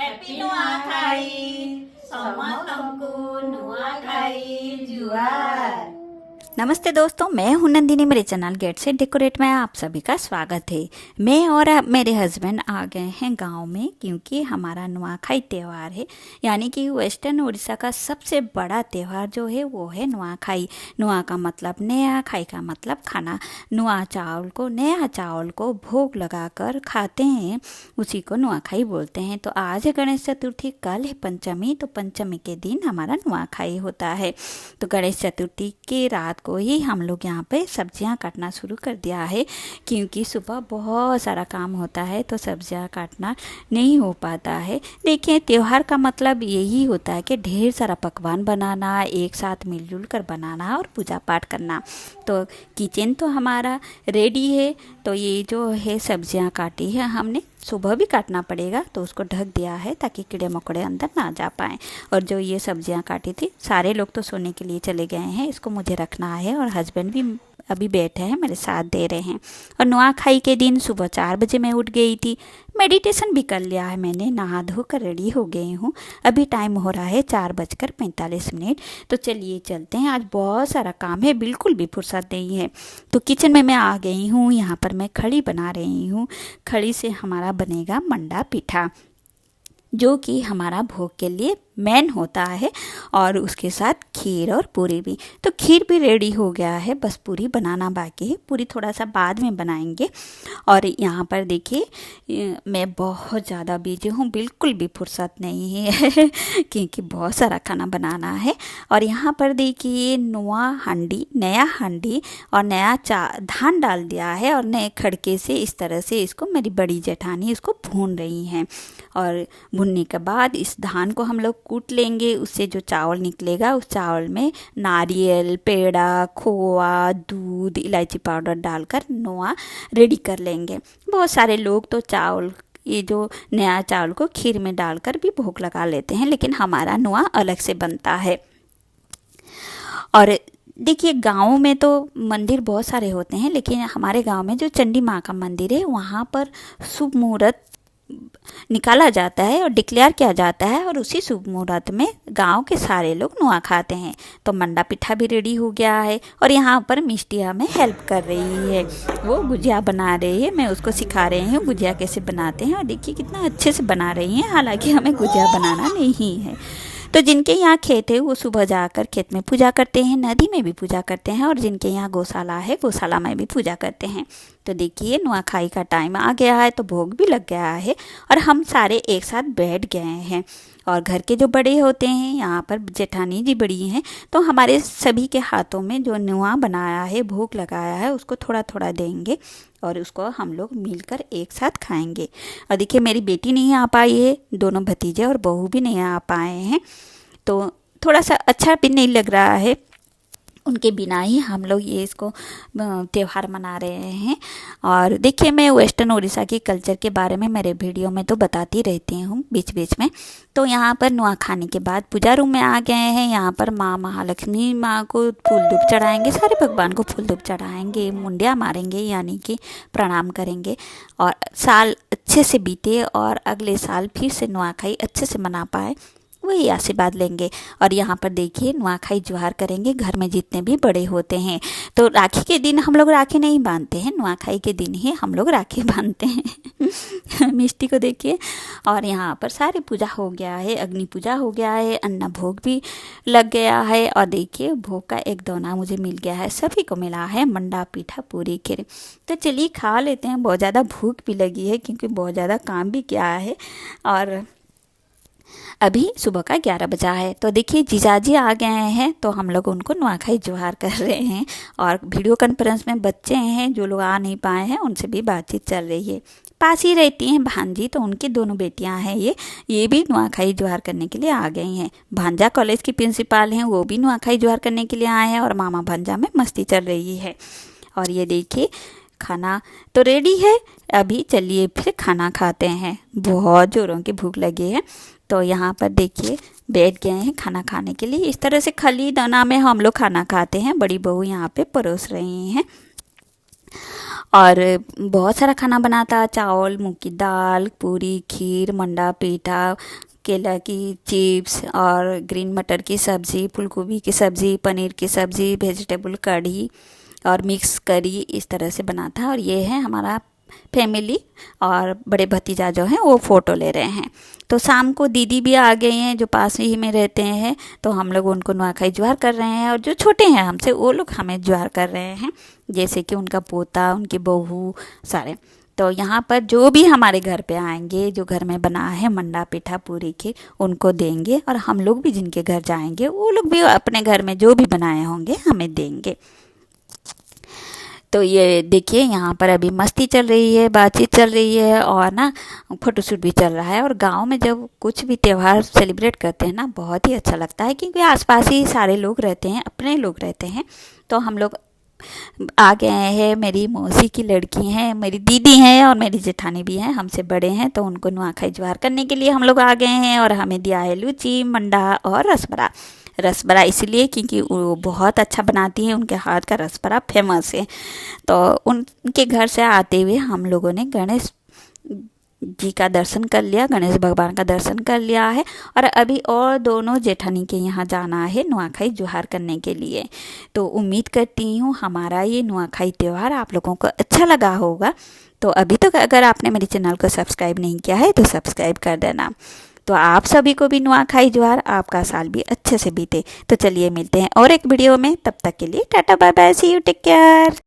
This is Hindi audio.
Happy Nuakhai ସମସ୍ତଙ୍କୁ ନୂଆଖାଇ जुहार। नमस्ते दोस्तों, मैं हूं नंदिनी। मेरे चैनल गेट से डेकोरेट में आप सभी का स्वागत है। मैं और मेरे हस्बैंड आ गए हैं गांव में, क्योंकि हमारा नुआखाई त्यौहार है, यानी कि वेस्टर्न उड़ीसा का सबसे बड़ा त्यौहार जो है वो है नुआखाई। नुआ का मतलब नया, खाई का मतलब खाना। नया चावल को भोग लगाकर खाते हैं, उसी को नुआखाई बोलते हैं। तो आज है गणेश चतुर्थी, कल है पंचमी। तो पंचमी के दिन हमारा नुआखाई होता है। तो गणेश चतुर्थी की रात को ही हम लोग यहाँ पे सब्जियाँ काटना शुरू कर दिया है, क्योंकि सुबह बहुत सारा काम होता है तो सब्जियाँ काटना नहीं हो पाता है। देखिए, त्यौहार का मतलब यही होता है कि ढेर सारा पकवान बनाना, एक साथ मिलजुल कर बनाना और पूजा पाठ करना। तो किचन तो हमारा रेडी है। तो ये जो है सब्जियाँ काटी है हमने, सुबह भी काटना पड़ेगा तो उसको ढक दिया है ताकि कीड़े मकोड़े अंदर ना जा पाएँ। और जो ये सब्जियां काटी थी, सारे लोग तो सोने के लिए चले गए हैं, इसको मुझे रखना है। और हस्बैंड भी अभी बैठे हैं, मेरे साथ दे रहे हैं। और नुआखाई के दिन सुबह 4 बजे मैं उठ गई थी, मेडिटेशन भी कर लिया है मैंने, नहा धोकर रेडी हो गई हूँ। अभी टाइम हो रहा है 4:45। तो चलिए चलते हैं, आज बहुत सारा काम है, बिल्कुल भी फुर्सत नहीं है। तो किचन में मैं आ गई हूँ, यहाँ पर मैं खड़ी बना रही हूँ। खड़ी से हमारा बनेगा मंडा पीठा, जो कि हमारा भोग के लिए मेन होता है, और उसके साथ खीर और पूरी भी। तो खीर भी रेडी हो गया है, बस पूरी बनाना बाकी है। पूरी थोड़ा सा बाद में बनाएंगे। और यहाँ पर देखिए, मैं बहुत ज़्यादा बिजी हूँ, बिल्कुल भी फुर्सत नहीं है क्योंकि बहुत सारा खाना बनाना है। और यहाँ पर देखिए, नया हांडी और नया धान डाल दिया है, और नए खड़के से इस तरह से इसको मेरी बड़ी जेठानी इसको भून रही हैं। और भुनने के बाद इस धान को हम लोग कूट लेंगे, उससे जो चावल निकलेगा उस चावल में नारियल, पेड़ा, खोआ, दूध, इलायची पाउडर डालकर नोआ रेडी कर लेंगे। बहुत सारे लोग तो ये जो नया चावल को खीर में डालकर भी भोग लगा लेते हैं, लेकिन हमारा नोआ अलग से बनता है। और देखिए, गाँव में तो मंदिर बहुत सारे होते हैं, लेकिन हमारे गांव में जो चंडी माँ का मंदिर है, वहाँ पर शुभ मुहूर्त निकाला जाता है और डिक्लेयर किया जाता है, और उसी शुभ मुहूर्त में गांव के सारे लोग नुआ खाते हैं। तो मंडा पिठा भी रेडी हो गया है, और यहाँ पर मिष्टी हमें हेल्प कर रही है, वो गुजिया बना रही है। मैं उसको सिखा रही हूँ गुजिया कैसे बनाते हैं, और देखिए कितना अच्छे से बना रही हैं, हालांकि हमें गुजिया बनाना नहीं है। तो जिनके यहाँ खेत है वो सुबह जाकर खेत में पूजा करते हैं, नदी में भी पूजा करते हैं, और जिनके यहाँ गौशाला है गौशाला में भी पूजा करते हैं। तो देखिए, नुआखाई का टाइम आ गया है, तो भोग भी लग गया है, और हम सारे एक साथ बैठ गए हैं। और घर के जो बड़े होते हैं, यहाँ पर जेठानी जी बड़ी हैं, तो हमारे सभी के हाथों में जो नुआ बनाया है, भोग लगाया है, उसको थोड़ा थोड़ा देंगे, और उसको हम लोग मिलकर एक साथ खाएंगे। और देखिए, मेरी बेटी नहीं आ पाई है, दोनों भतीजे और बहू भी नहीं आ पाए हैं, तो थोड़ा सा अच्छा भी नहीं लग रहा है। उनके बिना ही हम लोग ये इसको त्यौहार मना रहे हैं। और देखिए, मैं वेस्टर्न उड़ीसा की कल्चर के बारे में मेरे वीडियो में तो बताती रहती हूँ बीच बीच में। तो यहाँ पर नुआ खाने के बाद पूजा रूम में आ गए हैं। यहाँ पर माँ महालक्ष्मी माँ को फूल धूप चढ़ाएंगे, सारे भगवान को फूल धूप चढ़ाएंगे, मुंडिया मारेंगे, यानी कि प्रणाम करेंगे, और साल अच्छे से बीते और अगले साल फिर से नुआखाई अच्छे से मना पाए, वही आशीर्वाद लेंगे। और यहाँ पर देखिए, नुआखाई जुहार करेंगे घर में जितने भी बड़े होते हैं। तो राखी के दिन हम लोग राखी नहीं बांधते हैं, नुआखाई के दिन ही हम लोग राखी बांधते हैं मिष्टी को देखिए। और यहाँ पर सारी पूजा हो गया है, अग्नि पूजा हो गया है, अन्ना भोग भी लग गया है। और देखिए, भोग का एक दोना मुझे मिल गया है, सभी को मिला है, मंडा पीठा पूरी खीर। तो चलिए खा लेते हैं, बहुत ज़्यादा भूख भी लगी है, क्योंकि बहुत ज़्यादा काम भी किया है। और अभी सुबह का 11 बजा है। तो देखिए, जीजाजी आ गए हैं, तो हम लोग उनको नुआखाई जुहार कर रहे हैं। और वीडियो कॉन्फ्रेंस में बच्चे हैं, जो लोग आ नहीं पाए हैं, उनसे भी बातचीत चल रही है। पास ही रहती हैं भांजी, तो उनकी दोनों बेटियां हैं, ये भी नुआखाई जुहार करने के लिए आ गई हैं। भांजा कॉलेज की प्रिंसिपल हैं, वो भी नुआखाई जुहार करने के लिए आए हैं, और मामा भांजा में मस्ती चल रही है। और ये देखिए, खाना तो रेडी है, अभी चलिए फिर खाना खाते हैं, बहुत ज़ोरों की भूख लगी है। तो यहाँ पर देखिए, बैठ गए हैं खाना खाने के लिए। इस तरह से खली दाना में हम लोग खाना खाते हैं, बड़ी बहू यहाँ पे परोस रही हैं। और बहुत सारा खाना बना था, चावल, मूंग की दाल, पूरी, खीर, मंडा, पेठा, केला की चिप्स और ग्रीन मटर की सब्ज़ी, फूल गोभी की सब्ज़ी, पनीर की सब्ज़ी, वेजिटेबल कढ़ी और मिक्स करी, इस तरह से बना था। और ये है हमारा फैमिली और बड़े भतीजा जो हैं वो फ़ोटो ले रहे हैं। तो शाम को दीदी भी आ गए हैं जो पास ही में रहते हैं, तो हम लोग उनको नुआखाई ज्वार कर रहे हैं। और जो छोटे हैं हमसे वो लोग हमें ज्वार कर रहे हैं, जैसे कि उनका पोता, उनकी बहू, सारे। तो यहाँ पर जो भी हमारे घर पे आएंगे, जो घर में बना है मंडा, पेठा, पूरी, खीर, उनको देंगे। और हम लोग भी जिनके घर जाएंगे वो लोग भी अपने घर में जो भी बनाए होंगे हमें देंगे। तो ये देखिए यहाँ पर अभी मस्ती चल रही है, बातचीत चल रही है और ना फ़ोटोशूट भी चल रहा है। और गांव में जब कुछ भी त्यौहार सेलिब्रेट करते हैं ना, बहुत ही अच्छा लगता है, क्योंकि आसपास ही सारे लोग रहते हैं, अपने लोग रहते हैं। तो हम लोग आ गए हैं, मेरी मौसी की लड़की हैं, मेरी दीदी हैं और मेरी जेठानी भी हैं, हमसे बड़े हैं। तो उनको नुआखाई ज्वार करने के लिए हम लोग आ गए हैं। और हमें दिया है लूची, मंडा और रसबरा। रसबरा इसलिए क्योंकि वो बहुत अच्छा बनाती हैं, उनके हाथ का रसबरा फेमस है। तो उनके घर से आते हुए हम लोगों ने गणेश जी का दर्शन कर लिया, गणेश भगवान का दर्शन कर लिया है। और अभी और दोनों जेठानी के यहाँ जाना है नुआखाई ज्वार करने के लिए। तो उम्मीद करती हूँ हमारा ये नुआखाई त्यौहार आप लोगों को अच्छा लगा होगा। तो अभी तक अगर आपने मेरे चैनल को सब्सक्राइब नहीं किया है तो सब्सक्राइब कर देना। तो आप सभी को भी नुआखाई ज्वार, आपका साल भी अच्छे से बीते। तो चलिए मिलते हैं और एक वीडियो में, तब तक के लिए tata bye bye, see you, take care.